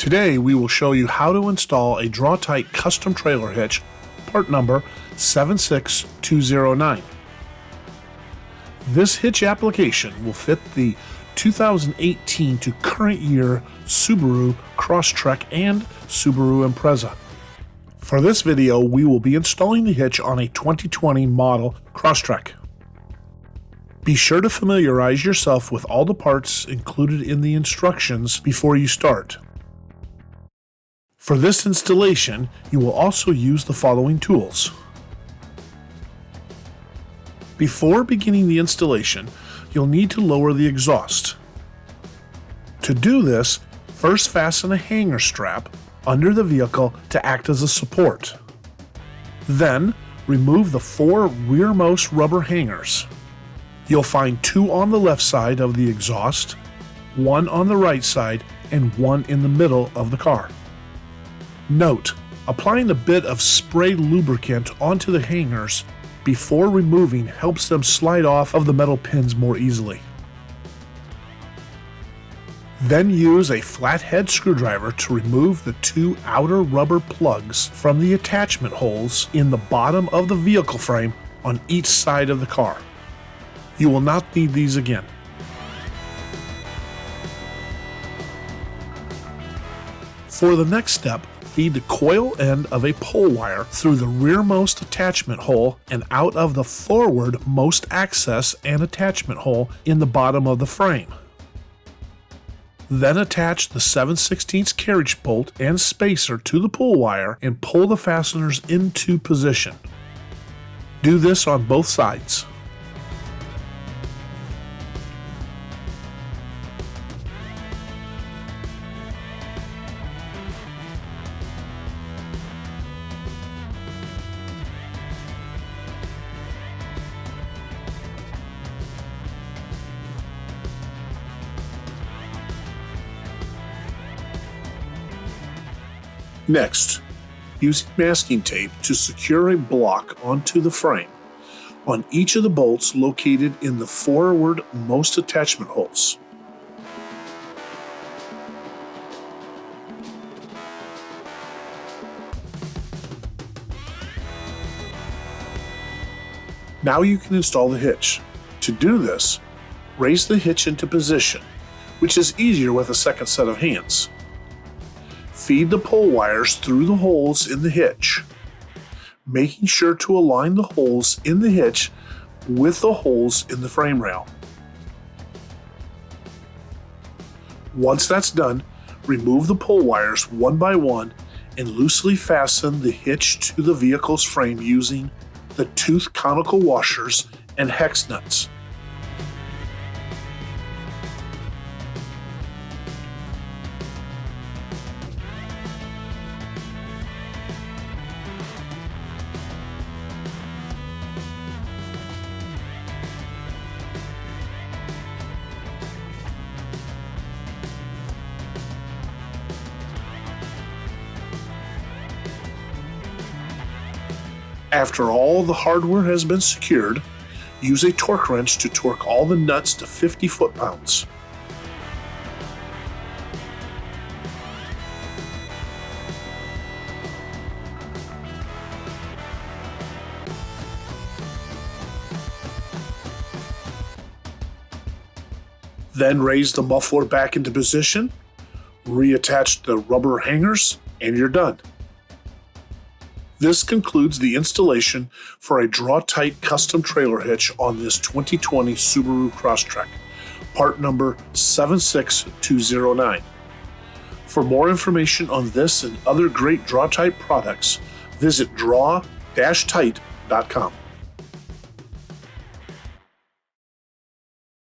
Today we will show you how to install a Draw-Tite custom trailer hitch, part number 76209. This hitch application will fit the 2018 to current year Subaru Crosstrek and Subaru Impreza. For this video, we will be installing the hitch on a 2020 model Crosstrek. Be sure to familiarize yourself with all the parts included in the instructions before you start. For this installation, you will also use the following tools. Before beginning the installation, you'll need to lower the exhaust. To do this, first fasten a hanger strap under the vehicle to act as a support. Then, remove the 4 rearmost rubber hangers. You'll find 2 on the left side of the exhaust, 1 on the right side, and 1 in the middle of the car. Note, applying a bit of spray lubricant onto the hangers before removing helps them slide off of the metal pins more easily. Then use a flathead screwdriver to remove the 2 outer rubber plugs from the attachment holes in the bottom of the vehicle frame on each side of the car. You will not need these again. For the next step, feed the coil end of a pole wire through the rearmost attachment hole and out of the forwardmost access and attachment hole in the bottom of the frame. Then attach the 7/16 carriage bolt and spacer to the pull wire and pull the fasteners into position. Do this on both sides. Next, using masking tape to secure a block onto the frame on each of the bolts located in the forwardmost attachment holes. Now you can install the hitch. To do this, raise the hitch into position, which is easier with a second set of hands. Feed the pull wires through the holes in the hitch, making sure to align the holes in the hitch with the holes in the frame rail. Once that's done, remove the pull wires one by one and loosely fasten the hitch to the vehicle's frame using the tooth conical washers and hex nuts. After all the hardware has been secured, use a torque wrench to torque all the nuts to 50 foot-pounds. Then raise the muffler back into position, reattach the rubber hangers, and you're done. This concludes the installation for a Draw-Tite custom trailer hitch on this 2020 Subaru Crosstrek, part number 76209. For more information on this and other great Draw-Tite products, visit draw-tite.com.